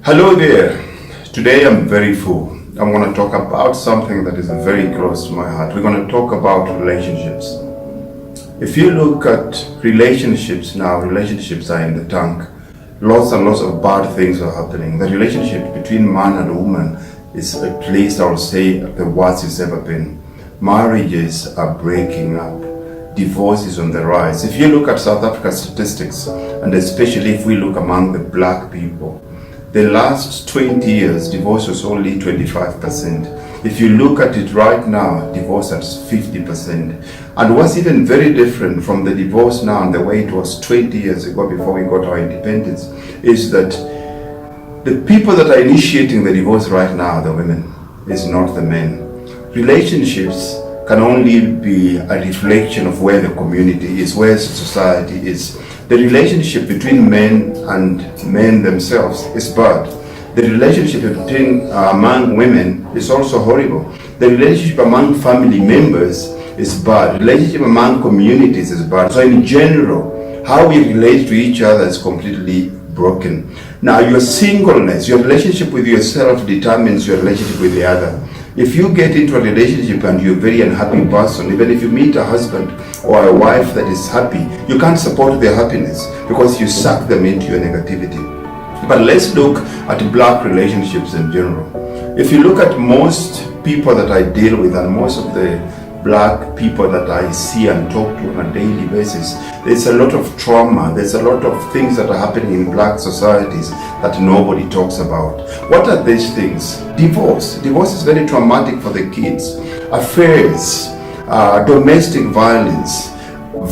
Hello there. Today I'm very full. I'm going to talk about something that is very close to my heart. We're going to talk about relationships. If you look at relationships now, relationships are in the tank. Lots and lots of bad things are happening. The relationship between man and woman is at least, I would say, the worst it's ever been. Marriages are breaking up. Divorce is on the rise. If you look at South Africa's statistics, and especially if we look among the black people, the last 20 years, divorce was only 25%. If you look at it right now, divorce at 50%. And what's even very different from the divorce now and the way it was 20 years ago before we got our independence is that the people that are initiating the divorce right now, the women, is not the men. Relationships can only be a reflection of where the community is, where society is. The relationship between men and men themselves is bad. The relationship between among women is also horrible. The relationship among family members is bad. The relationship among communities is bad. So in general, how we relate to each other is completely broken. Now your singleness, your relationship with yourself determines your relationship with the other. If you get into a relationship and you're a very unhappy person, even if you meet a husband or a wife that is happy, you can't support their happiness because you suck them into your negativity. But let's look at black relationships in general. If you look at most people that I deal with and most of the black people that I see and talk to on a daily basis, there's a lot of trauma, there's a lot of things that are happening in black societies that nobody talks about. What are these things? Divorce. Divorce is very traumatic for the kids. Affairs, domestic violence,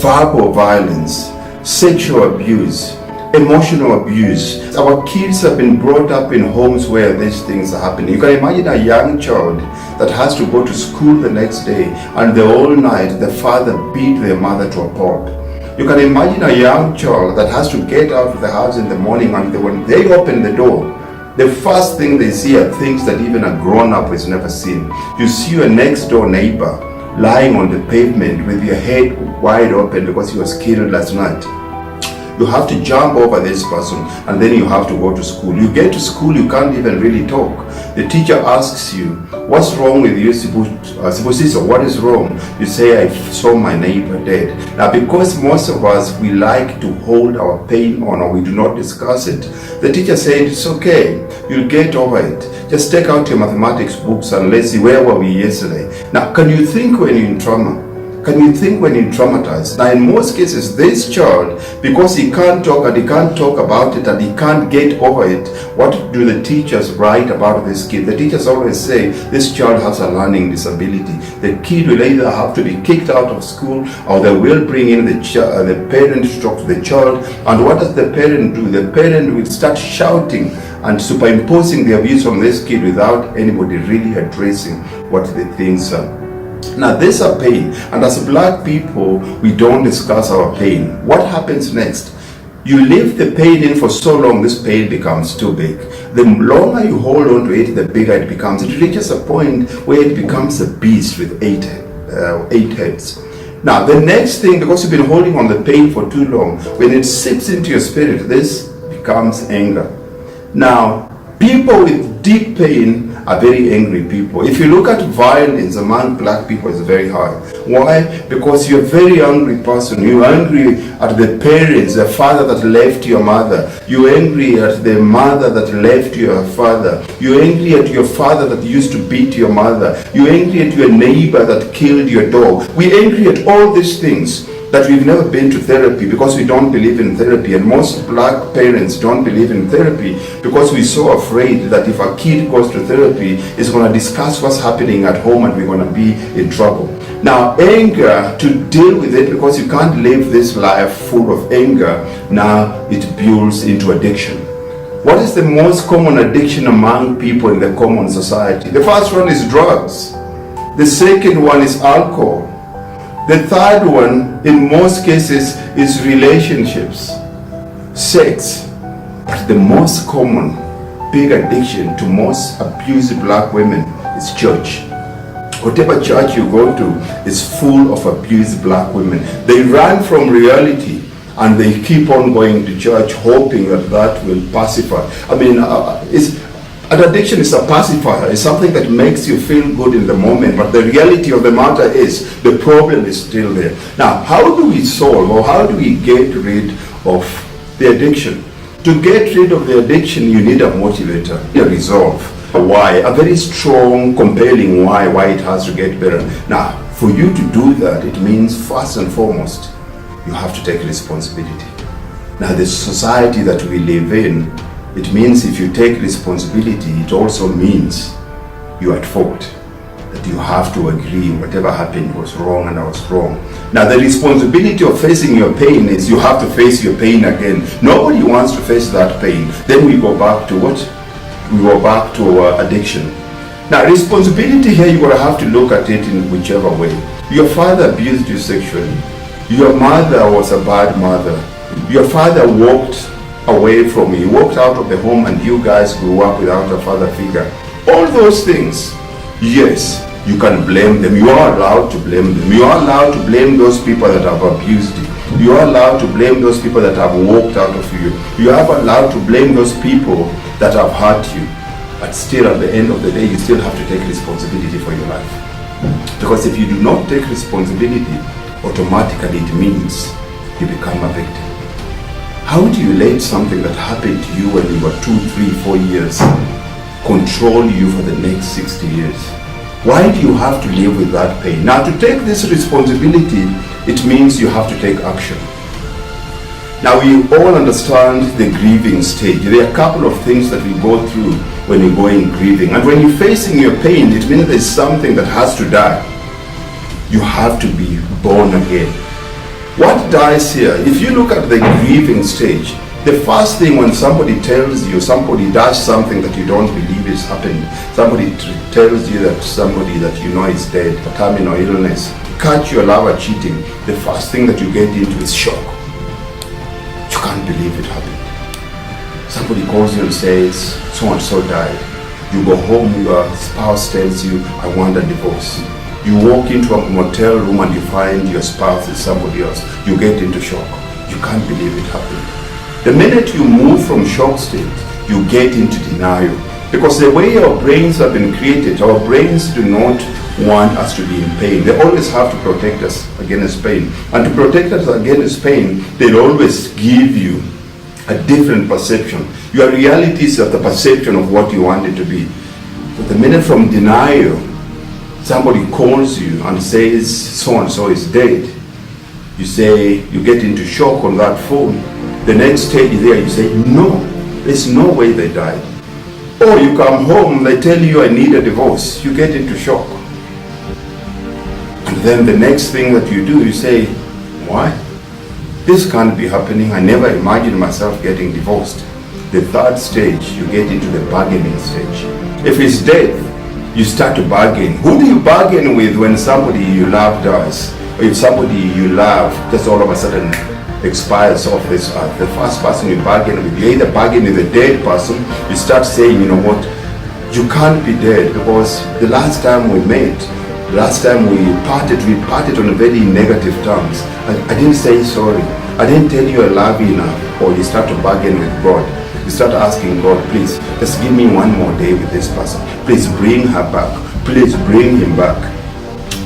verbal violence, sexual abuse, emotional abuse. Our kids have been brought up in homes where these things are happening. You can imagine a young child that has to go to school the next day and the whole night the father beat their mother to a pulp. You can imagine a young child that has to get out of the house in the morning and when they open the door, the first thing they see are things that even a grown-up has never seen. You see your next door neighbor lying on the pavement with your head wide open because he was killed last night. You have to jump over this person and then you have to go to school. You get to school, you can't even really talk. The teacher asks you, what's wrong with you, Sibusiso? What is wrong? You say, I saw my neighbor dead. Now because most of us, we like to hold our pain on or we do not discuss it, the teacher said, it's okay, you'll get over it. Just take out your mathematics books and let's see, where were we yesterday? Now can you think when you're in trauma? Can you think when you're traumatized? Now in most cases, this child, because he can't talk and he can't talk about it and he can't get over it, what do the teachers write about this kid? The teachers always say, this child has a learning disability. The kid will either have to be kicked out of school or they will bring in the parent to talk to the child. And what does the parent do? The parent will start shouting and superimposing the abuse on this kid without anybody really addressing what the things are. Now these are pain, and as black people, we don't discuss our pain. What happens next? You leave the pain in for so long, this pain becomes too big. The longer you hold on to it, the bigger it becomes. It reaches a point where it becomes a beast with eight heads. Now the next thing, because you've been holding on the pain for too long, when it seeps into your spirit, this becomes anger. Now, people with deep pain are very angry people. If you look at violence among black people, it's very high. Why? Because you're a very angry person. You're angry at the parents, the father that left your mother. You're angry at the mother that left your father. You're angry at your father that used to beat your mother. You're angry at your neighbor that killed your dog. We're angry at all these things. That we've never been to therapy because we don't believe in therapy, and most black parents don't believe in therapy because we're so afraid that if a kid goes to therapy, it's going to discuss what's happening at home and we're going to be in trouble. Now anger, to deal with it, because you can't live this life full of anger, now it builds into addiction. What is the most common addiction among people in the common society? The first one is drugs. The second one is alcohol. The third one, in most cases, is relationships, sex. But the most common big addiction to most abused black women is church. Whatever church you go to is full of abused black women. They run from reality and they keep on going to church hoping that that will pacify. I mean, an addiction is a pacifier. It's something that makes you feel good in the moment, but the reality of the matter is the problem is still there. Now, how do we solve, or how do we get rid of the addiction? To get rid of the addiction, you need a motivator, a resolve, a why, a very strong, compelling why it has to get better. Now, for you to do that, it means first and foremost, you have to take responsibility. Now, the society that we live in, it means if you take responsibility, it also means you're at fault. That you have to agree whatever happened was wrong and I was wrong. Now, the responsibility of facing your pain is you have to face your pain again. Nobody wants to face that pain. Then we go back to what? We go back to addiction. Now, responsibility here, you're going to have to look at it in whichever way. Your father abused you sexually. Your mother was a bad mother. Your father walked away from you, walked out of the home, and you guys grew up without a father figure. All those things, yes, you can blame them. You are allowed to blame them. You are allowed to blame those people that have abused you. You are allowed to blame those people that have walked out of you. You are allowed to blame those people that have hurt you. But still, at the end of the day, you still have to take responsibility for your life. Because if you do not take responsibility, automatically it means you become a victim. How do you let something that happened to you when you were 2, 3, 4 years control you for the next 60 years? Why do you have to live with that pain? Now, to take this responsibility, it means you have to take action. Now, we all understand the grieving stage. There are a couple of things that we go through when you're going grieving. And when you're facing your pain, it means there's something that has to die. You have to be born again. What dies here? If you look at the grieving stage, the first thing when somebody tells you, somebody does something that you don't believe is happening, somebody tells you that somebody that you know is dead, a terminal illness, catch your lover cheating, the first thing that you get into is shock. You can't believe it happened. Somebody calls you and says, so and so died. You go home, your spouse tells you, I want a divorce. You walk into a motel room and you find your spouse is somebody else. You get into shock. You can't believe it happened. The minute you move from shock state, you get into denial. Because the way our brains have been created, our brains do not want us to be in pain. They always have to protect us against pain. And to protect us against pain, they'll always give you a different perception. Your reality is of the perception of what you want it to be. But the minute from denial, somebody calls you and says so and so is dead, you say, you get into shock on that phone. The next stage is there, you say, no, there's no way they died. Or you come home, they tell you I need a divorce. You get into shock. And then the next thing that you do, you say, why? This can't be happening. I never imagined myself getting divorced. The third stage, you get into the bargaining stage. If it's death, you start to bargain. Who do you bargain with when somebody you love dies? Or if somebody you love just all of a sudden expires off this earth? The first person you bargain with, you either bargain with a dead person, you start saying, you know what, you can't be dead because the last time we met, the last time we parted on very negative terms. I didn't say sorry. I didn't tell you I love you enough. Or you start to bargain with God. You start asking God, please, just give me one more day with this person. Please bring her back. Please bring him back.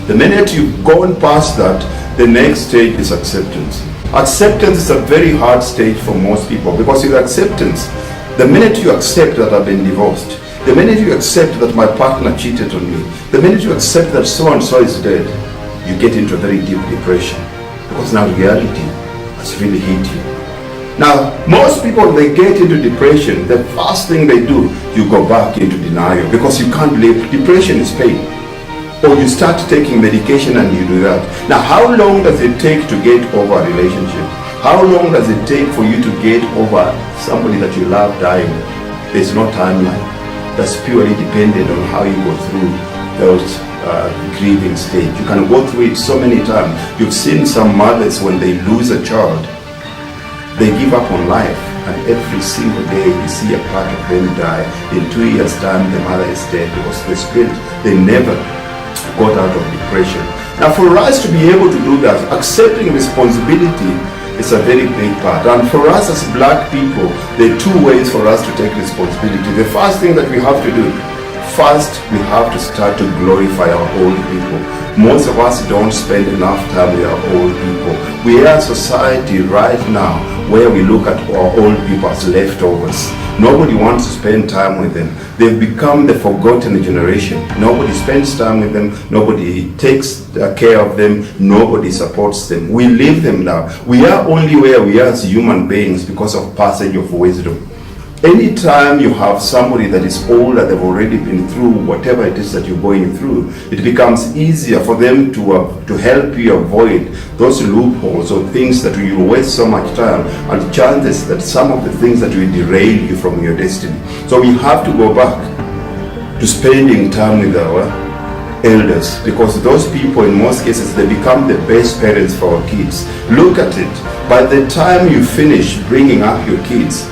The minute you've gone past that, the next stage is acceptance. Acceptance is a very hard stage for most people because with acceptance, the minute you accept that I've been divorced, the minute you accept that my partner cheated on me, the minute you accept that so and so is dead, you get into a very deep depression because now reality has really hit you. Now, most people, they get into depression, the first thing they do, you go back into denial because you can't believe depression is pain. Or you start taking medication and you do that. Now, how long does it take to get over a relationship? How long does it take for you to get over somebody that you love dying? There's no timeline. That's purely dependent on how you go through those grieving stage. You can go through it so many times. You've seen some mothers when they lose a child, they give up on life, and every single day you see a part of them die. In 2 years' time, the mother is dead because the spirit, they never got out of depression. Now, for us to be able to do that, accepting responsibility It's a very big part. And for us as black people, there are two ways for us to take responsibility. The first thing that we have to do, first, we have to start to glorify our old people. Most of us don't spend enough time with our old people. We are a society right now where we look at our old people as leftovers. Nobody wants to spend time with them. They've become the forgotten generation. Nobody spends time with them. Nobody takes care of them. Nobody supports them. We leave them now. We are only where we are as human beings because of passage of wisdom. Anytime you have somebody that is older, they've already been through whatever it is that you're going through, it becomes easier for them to help you avoid those loopholes or things that you waste so much time, and chances that some of the things that will derail you from your destiny. So we have to go back to spending time with our elders, because those people in most cases, they become the best parents for our kids. Look at it. By the time you finish bringing up your kids,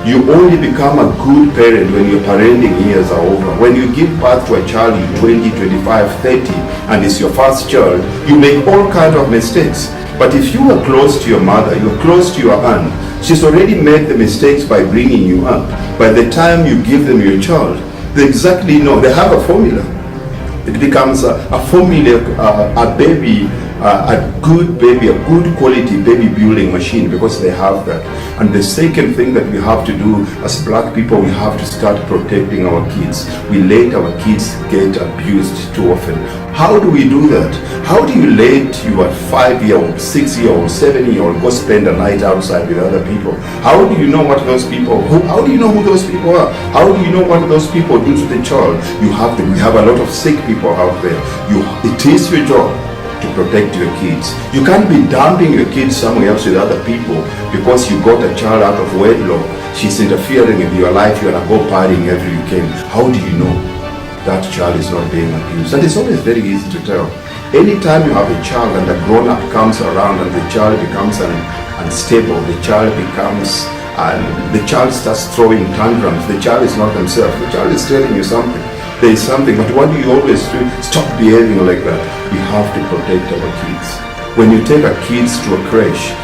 you only become a good parent when your parenting years are over. When you give birth to a child in 20, 25, 30, and it's your first child, you make all kinds of mistakes. But if you are close to your mother, you're close to your aunt, she's already made the mistakes by bringing you up. By the time you give them your child, they exactly know, they have a formula. It becomes a formula, a baby, a good baby, a good quality baby building machine, because they have that. And the second thing that we have to do as black people, we have to start protecting our kids. We let our kids get abused too often. How do we do that? How do you let your 5-year-old, 6-year-old, 7-year-old go spend a night outside with other people? How do you know what those people, how do you know who those people are? How do you know what those people do to the child? We have a lot of sick people out there. It is your job to protect your kids. You can't be dumping your kids somewhere else with other people because you got a child out of wedlock. She's interfering in your life. You're gonna go partying every weekend. How do you know that child is not being abused? And it's always very easy to tell. Anytime you have a child and a grown-up comes around and the child becomes unstable, the child starts throwing tantrums, the child is not themselves, the child is telling you something. There is something, but what do you always do? Stop behaving like that. We have to protect our kids. When you take our kids to a creche,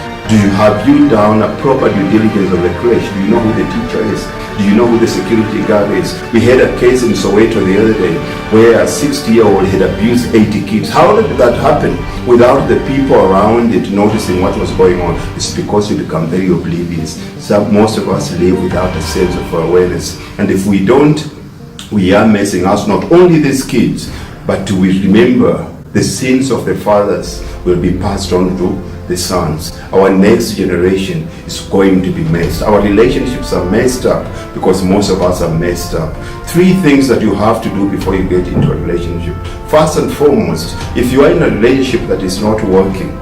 have you done a proper due diligence of the creche? Do you know who the teacher is? Do you know who the security guard is? We had a case in Soweto the other day where a 60-year-old had abused 80 kids. How did that happen without the people around it noticing what was going on? It's because you become very oblivious. Most of us live without a sense of awareness. And if we don't, we are messing us, not only these kids, but we remember the sins of the fathers will be passed on to the sons. Our next generation is going to be messed. Our relationships are messed up because most of us are messed up. 3 things that you have to do before you get into a relationship. First and foremost, if you are in a relationship that is not working,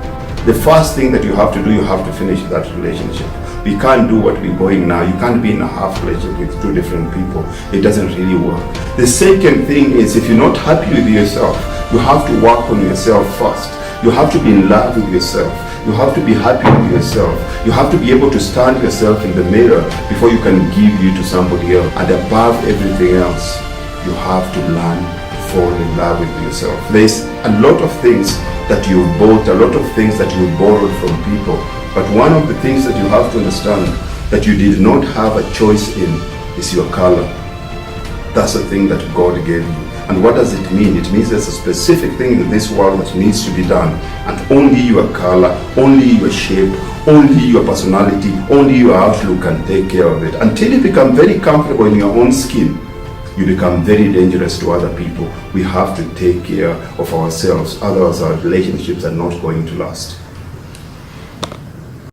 the first thing that you have to do, you have to finish that relationship. We can't do what we're going now. You can't be in a half relationship with 2 different people. It doesn't really work. The second thing is, if you're not happy with yourself, you have to work on yourself first. You have to be in love with yourself. You have to be happy with yourself. You have to be able to stand yourself in the mirror before you can give you to somebody else. And above everything else, you have to learn to fall in love with yourself. There's a lot of things that you've bought, a lot of things that you borrowed from people. But one of the things that you have to understand that you did not have a choice in is your color. That's the thing that God gave you. And what does it mean? It means there's a specific thing in this world that needs to be done. And only your color, only your shape, only your personality, only your outlook can take care of it. Until you become very comfortable in your own skin, you become very dangerous to other people. We have to take care of ourselves. Otherwise, our relationships are not going to last.